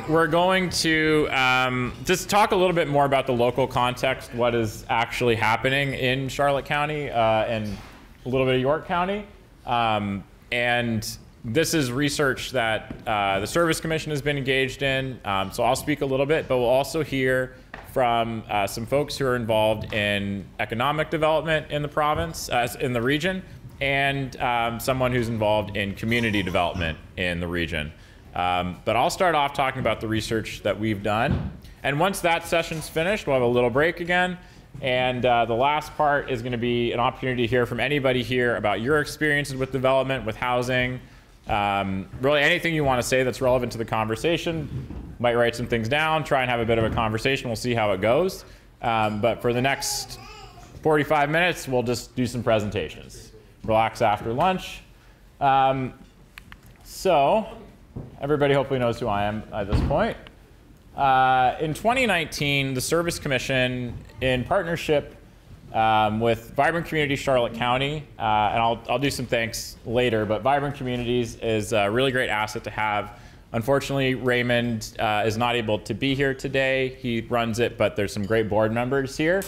We're going to just talk a little bit more about the local context, what is actually happening in Charlotte County and a little bit of York County. And this is research that the Service Commission has been engaged in. So I'll speak a little bit, but we'll also hear from some folks who are involved in economic development in the province, in the region, and someone who's involved in community development in the region. But I'll start off talking about the research that we've done. And once that session's finished, we'll have a little break again. And the last part is going to be an opportunity to hear from anybody here about your experiences with development, with housing, really anything you want to say that's relevant to the conversation. Might write some things down, try and have a bit of a conversation. We'll see how it goes. But for the next 45 minutes, we'll just do some presentations. Relax after lunch. So everybody hopefully knows who I am at this point. In 2019, the Service Commission, in partnership with Vibrant Communities Charlotte County, and I'll do some thanks later, but Vibrant Communities is a really great asset to have. Unfortunately, Raymond is not able to be here today. He runs it, but there's some great board members here.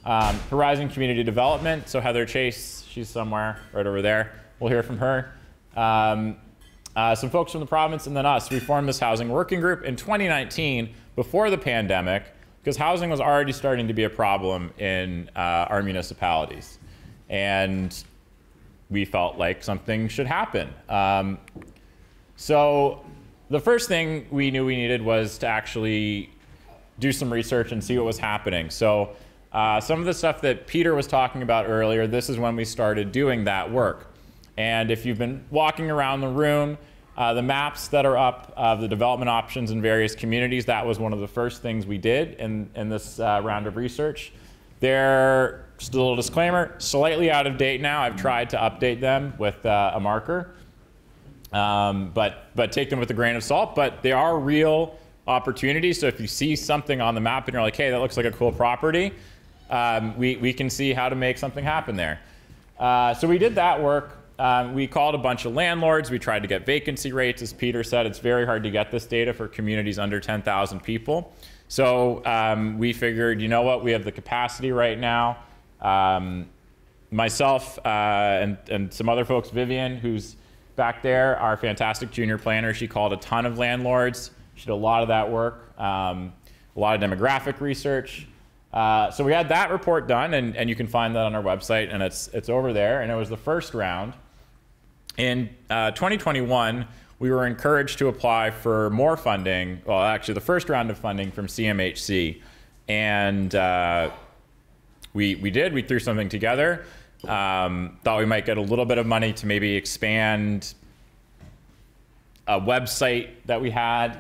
Horizon Community Development, so Heather Chase, she's somewhere right over there. We'll hear from her. Some folks from the province, and then us. We formed this housing working group in 2019 before the pandemic because housing was already starting to be a problem in our municipalities. And we felt like something should happen. So the first thing we knew we needed was to actually do some research and see what was happening. So some of the stuff that Peter was talking about earlier, this is when we started doing that work. And if you've been walking around the room, the maps that are up of the development options in various communities, that was one of the first things we did in this round of research. They're, just a little disclaimer, slightly out of date now. I've tried to update them with a marker, but take them with a grain of salt. But they are real opportunities. So if you see something on the map and you're like, hey, that looks like a cool property, we can see how to make something happen there. So we did that work. We called a bunch of landlords. We tried to get vacancy rates. As Peter said, it's very hard to get this data for communities under 10,000 people. So we figured, you know what, we have the capacity right now. Myself and some other folks, Vivian, who's back there, our fantastic junior planner, she called a ton of landlords. She did a lot of that work, a lot of demographic research. So we had that report done, and you can find that on our website, and it's over there, and it was the first round. In 2021, we were encouraged to apply for more funding, well, actually the first round of funding from CMHC, and we did. We threw something together, thought we might get a little bit of money to maybe expand a website that we had,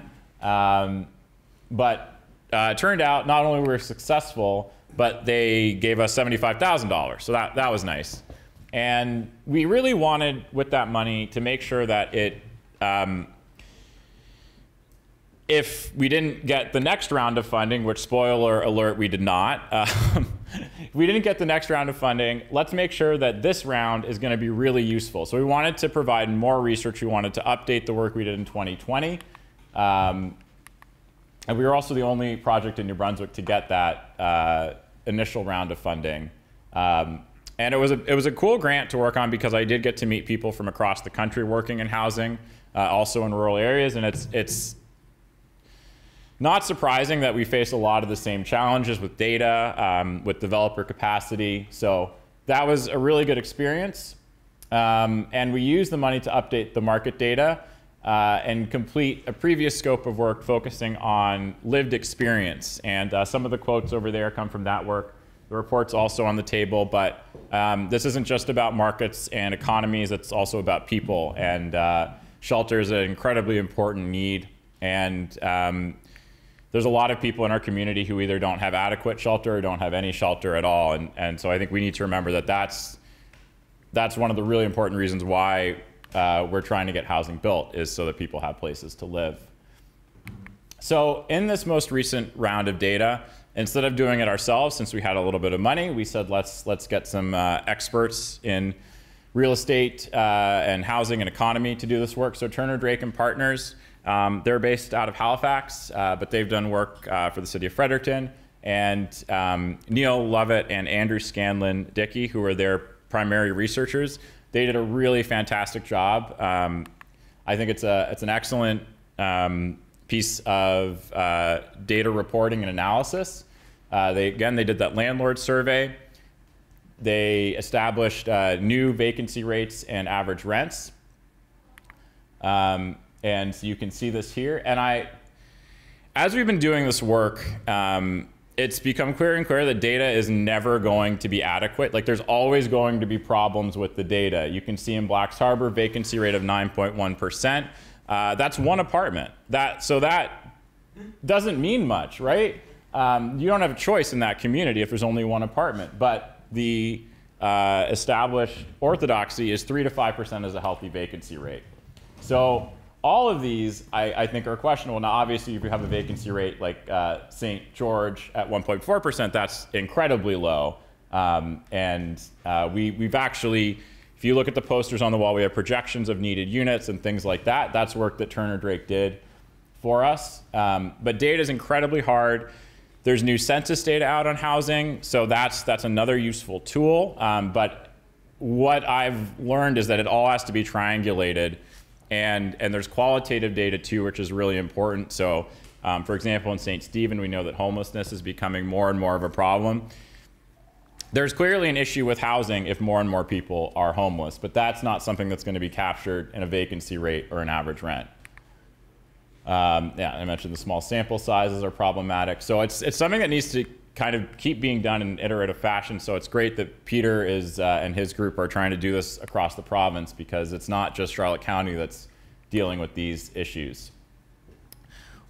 but it turned out not only were we successful, but they gave us $75,000. So that was nice. And we really wanted, with that money, to make sure that if we didn't get the next round of funding, which spoiler alert, we did not, if we didn't get the next round of funding, let's make sure that this round is going to be really useful. So we wanted to provide more research. We wanted to update the work we did in 2020. And we were also the only project in New Brunswick to get that initial round of funding. And it was a cool grant to work on because I did get to meet people from across the country working in housing, also in rural areas. And it's not surprising that we face a lot of the same challenges with data, with developer capacity. So that was a really good experience. And we used the money to update the market data and complete a previous scope of work focusing on lived experience. And some of the quotes over there come from that work. The report's also on the table, but this isn't just about markets and economies, it's also about people. And shelter is an incredibly important need. And there's a lot of people in our community who either don't have adequate shelter or don't have any shelter at all. And so I think we need to remember that that's one of the really important reasons why we're trying to get housing built, is so that people have places to live. So in this most recent round of data, instead of doing it ourselves, since we had a little bit of money, we said let's get some experts in real estate and housing and economy to do this work. So Turner Drake and Partners They're based out of Halifax, but they've done work for the city of Fredericton. And Neil Lovett and Andrew Scanlon Dickey, who are their primary researchers, they did a really fantastic job. I think it's an excellent piece of data reporting and analysis. They did that landlord survey. They established new vacancy rates and average rents. And you can see this here. And as we've been doing this work, it's become clearer and clearer that data is never going to be adequate. Like, there's always going to be problems with the data. You can see in Blacks Harbor, vacancy rate of 9.1%. That's one apartment. So that doesn't mean much, right? You don't have a choice in that community if there's only one apartment. But the established orthodoxy is 3 to 5% is a healthy vacancy rate. So all of these, I think, are questionable. Now, obviously, if you have a vacancy rate like St. George at 1.4%, that's incredibly low. We've actually, if you look at the posters on the wall, we have projections of needed units and things like that. That's work that Turner Drake did for us. But data is incredibly hard. There's new census data out on housing, so that's another useful tool. But what I've learned is that it all has to be triangulated. And there's qualitative data too, which is really important. So, for example, in St. Stephen, we know that homelessness is becoming more and more of a problem. There's clearly an issue with housing if more and more people are homeless, but that's not something that's going to be captured in a vacancy rate or an average rent. Yeah, I mentioned the small sample sizes are problematic. So it's something that needs to kind of keep being done in iterative fashion. So it's great that Peter and his group are trying to do this across the province, because it's not just Charlotte County that's dealing with these issues.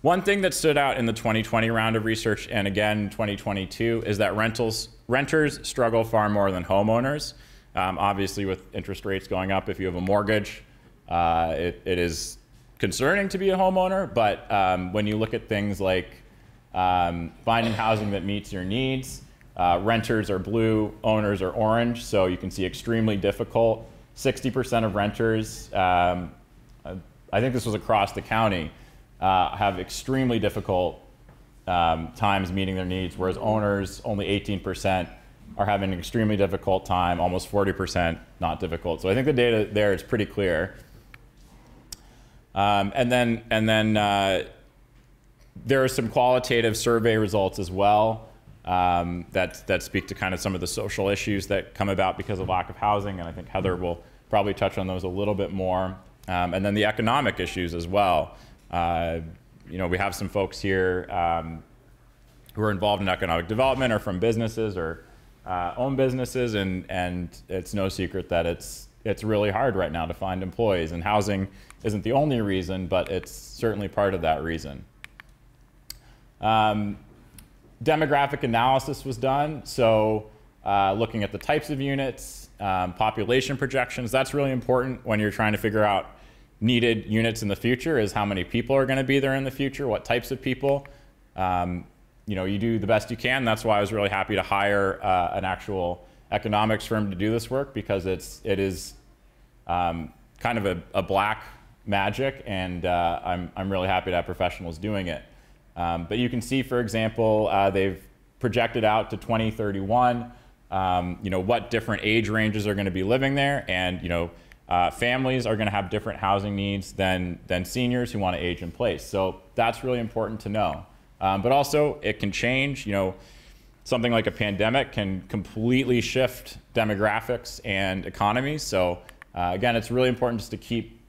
One thing that stood out in the 2020 round of research, and again 2022, is that renters struggle far more than homeowners. Obviously, with interest rates going up, if you have a mortgage, it is concerning to be a homeowner. But when you look at things like finding housing that meets your needs, renters are blue, owners are orange, so you can see extremely difficult. 60% of renters, I think this was across the county, have extremely difficult times meeting their needs, whereas owners, only 18%, are having an extremely difficult time, almost 40% not difficult. So I think the data there is pretty clear. And then there are some qualitative survey results as well that speak to kind of some of the social issues that come about because of lack of housing, and I think Heather will probably touch on those a little bit more. And then the economic issues as well. You know, we have some folks here who are involved in economic development or from businesses or own businesses, and it's no secret that it's really hard right now to find employees, and housing isn't the only reason, but it's certainly part of that reason. Demographic analysis was done, so looking at the types of units, population projections. That's really important when you're trying to figure out needed units in the future, is how many people are going to be there in the future, what types of people. You know, you do the best you can. That's why I was really happy to hire an actual economics firm to do this work, because it is kind of a black magic, and I'm really happy to have professionals doing it. But you can see, for example, they've projected out to 2031, you know, what different age ranges are going to be living there, and you know, families are going to have different housing needs than seniors who want to age in place. So that's really important to know. But also, it can change. You know, something like a pandemic can completely shift demographics and economies. So again, it's really important just to keep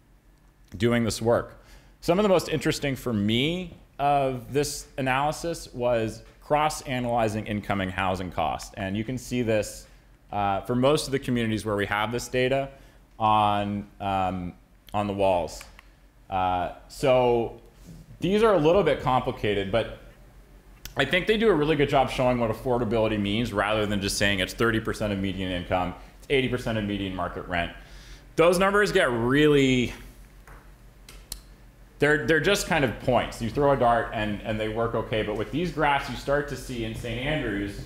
doing this work. Some of the most interesting for me of this analysis was cross-analyzing incoming housing costs. And you can see this for most of the communities where we have this data on the walls. So these are a little bit complicated, but I think they do a really good job showing what affordability means, rather than just saying it's 30% of median income, it's 80% of median market rent. Those numbers get really, they're just kind of points. You throw a dart and they work okay, but with these graphs you start to see in St. Andrews,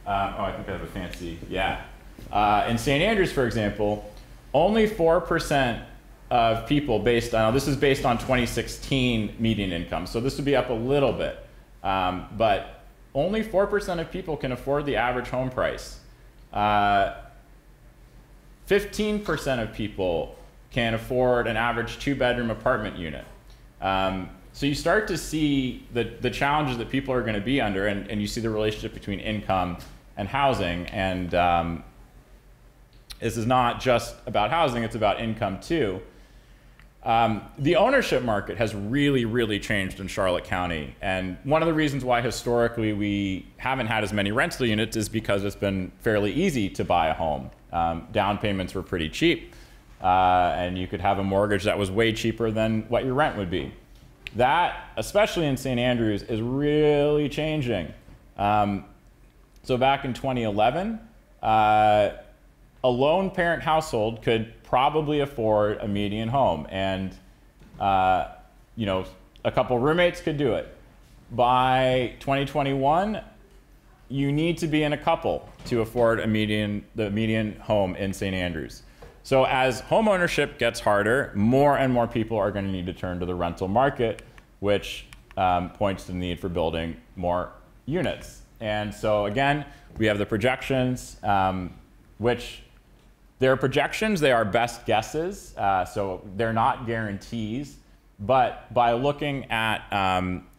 oh, I think I have a fancy, yeah. In St. Andrews, for example, only 4% of people based on, this is based on 2016 median income, so this would be up a little bit, but only 4% of people can afford the average home price. 15% of people can afford an average 2-bedroom apartment unit. So you start to see the challenges that people are going to be under, and you see the relationship between income and housing. And this is not just about housing, it's about income too. The ownership market has really, really changed in Charlotte County. And one of the reasons why historically we haven't had as many rental units is because it's been fairly easy to buy a home. Down payments were pretty cheap, and you could have a mortgage that was way cheaper than what your rent would be. That, especially in St. Andrews, is really changing. So back in 2011, a lone parent household could probably afford a median home, and you know, a couple roommates could do it. By 2021, you need to be in a couple to afford the median home in St. Andrews. So as home ownership gets harder, more and more people are going to need to turn to the rental market, which points to the need for building more units. And so again, we have the projections, which they're projections, they are best guesses, so they're not guarantees. But by looking at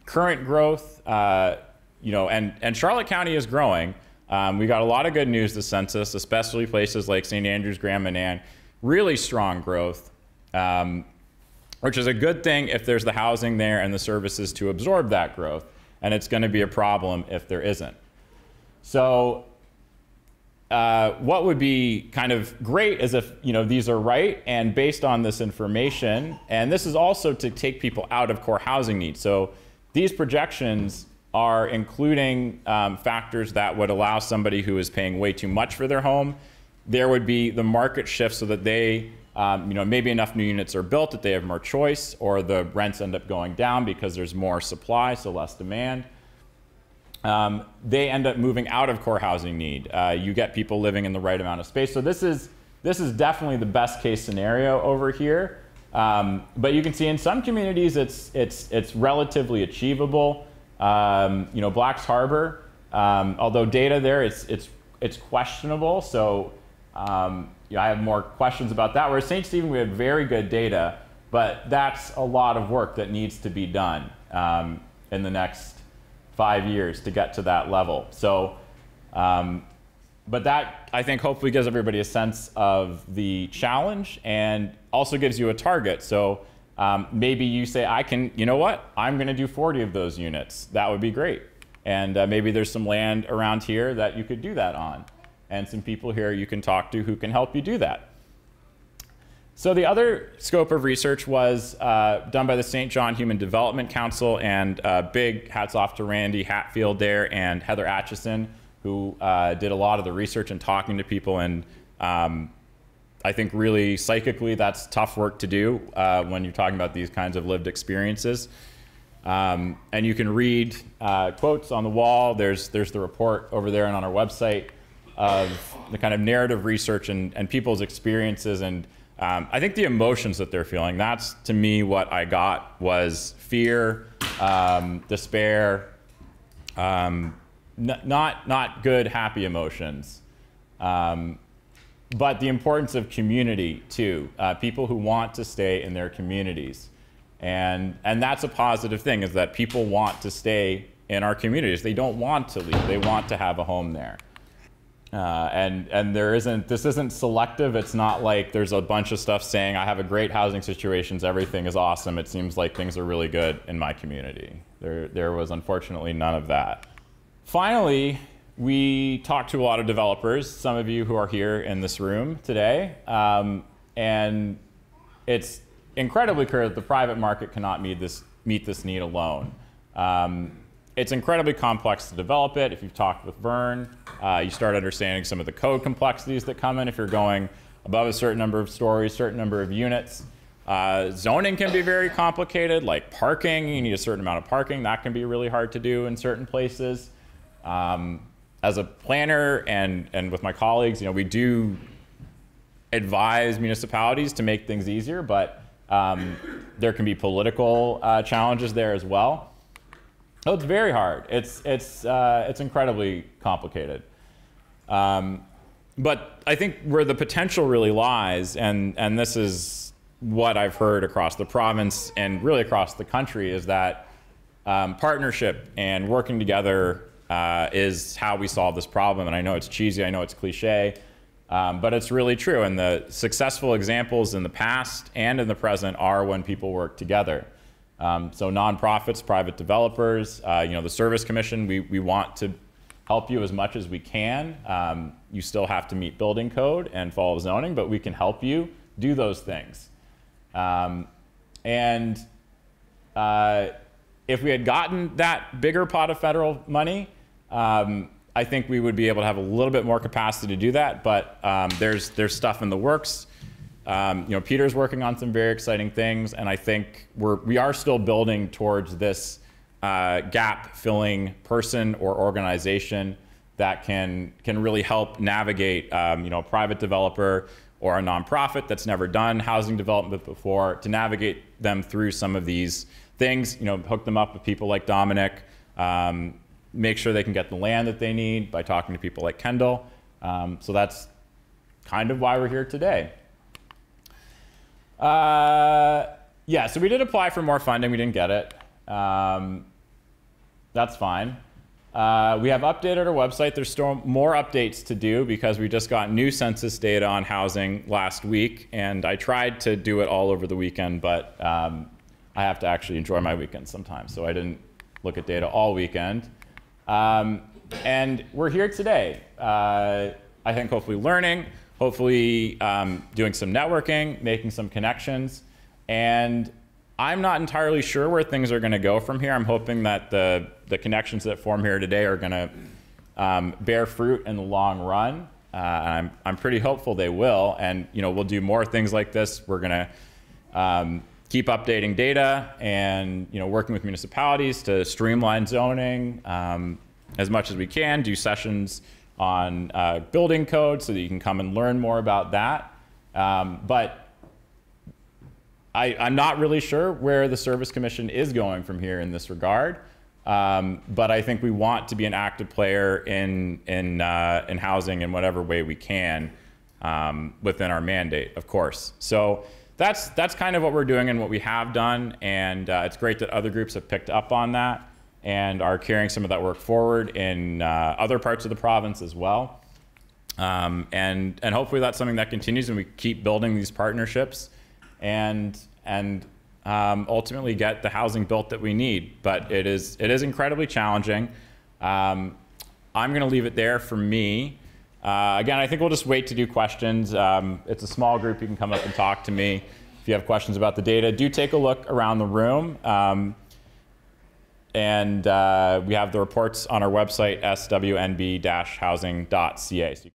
current growth, you know, and Charlotte County is growing. We got a lot of good news this census, especially places like St. Andrews, Grand Manan, really strong growth, which is a good thing if there's the housing there and the services to absorb that growth, and it's going to be a problem if there isn't. So what would be kind of great is if, you know, these are right, and based on this information, and this is also to take people out of core housing needs. So these projections are including factors that would allow somebody who is paying way too much for their home. There would be the market shift so that they, you know, maybe enough new units are built that they have more choice, or the rents end up going down because there's more supply, so less demand. They end up moving out of core housing need. You get people living in the right amount of space. So this is definitely the best case scenario over here. But you can see in some communities it's relatively achievable. You know, Black's Harbor, although data there it's questionable. So you know, I have more questions about that. Whereas St. Stephen, we had very good data, but that's a lot of work that needs to be done in the next 5 years to get to that level. So, but that, I think, hopefully gives everybody a sense of the challenge and also gives you a target. So maybe you say, you know what, I'm going to do 40 of those units. That would be great. And maybe there's some land around here that you could do that on, and some people here you can talk to who can help you do that. So the other scope of research was done by the St. John Human Development Council, and big hats off to Randy Hatfield there and Heather Atchison, who did a lot of the research and talking to people. And I think really psychically that's tough work to do when you're talking about these kinds of lived experiences. And you can read quotes on the wall. There's the report over there and on our website of the kind of narrative research and people's experiences, and I think the emotions that they're feeling. That's, to me, what I got was fear, despair, not good, happy emotions. But the importance of community too, people who want to stay in their communities. And that's a positive thing, is that people want to stay in our communities. They don't want to leave, they want to have a home there. And this isn't selective. It's not like there's a bunch of stuff saying I have a great housing situations, everything is awesome. It seems like things are really good in my community. There was unfortunately none of that. Finally, we talked to a lot of developers, some of you who are here in this room today, and it's incredibly clear that the private market cannot meet this need alone. It's incredibly complex to develop it. If you've talked with Vern, you start understanding some of the code complexities that come in if you're going above a certain number of stories, certain number of units. Zoning can be very complicated, like parking. You need a certain amount of parking. That can be really hard to do in certain places. As a planner and with my colleagues, you know, we do advise municipalities to make things easier, but there can be political challenges there as well. So it's very hard. It's incredibly complicated. But I think where the potential really lies, and this is what I've heard across the province and really across the country, is that partnership and working together is how we solve this problem. And I know it's cheesy, I know it's cliche, but it's really true. And the successful examples in the past and in the present are when people work together. So nonprofits, private developers, the Service Commission, we want to help you as much as we can. You still have to meet building code and follow zoning, but we can help you do those things. If we had gotten that bigger pot of federal money, I think we would be able to have a little bit more capacity to do that, but there's stuff in the works. Peter's working on some very exciting things, and I think we are still building towards this gap-filling person or organization that can really help navigate a private developer or a nonprofit that's never done housing development before, to navigate them through some of these things, hook them up with people like Dominic, make sure they can get the land that they need by talking to people like Kendall. So that's kind of why we're here today. Yeah, so we did apply for more funding. We didn't get it. That's fine. We have updated our website. There's still more updates to do because we just got new census data on housing last week, and I tried to do it all over the weekend, but I have to actually enjoy my weekend sometimes, so I didn't look at data all weekend. And we're here today. I think hopefully learning, hopefully doing some networking, making some connections, and I'm not entirely sure where things are going to go from here. I'm hoping that the connections that form here today are going to bear fruit in the long run. I'm pretty hopeful they will, and we'll do more things like this. We're going to keep updating data and working with municipalities to streamline zoning as much as we can. Do sessions on building code so that you can come and learn more about that. But I'm not really sure where the Service Commission is going from here in this regard, but I think we want to be an active player in housing in whatever way we can within our mandate, of course. So that's kind of what we're doing and what we have done, and it's great that other groups have picked up on that and are carrying some of that work forward in other parts of the province as well. And hopefully that's something that continues and we keep building these partnerships and ultimately get the housing built that we need. But it is incredibly challenging. I'm going to leave it there for me. Again, I think we'll just wait to do questions. It's a small group. You can come up and talk to me if you have questions about the data. Do take a look around the room. And we have the reports on our website, swnb-housing.ca.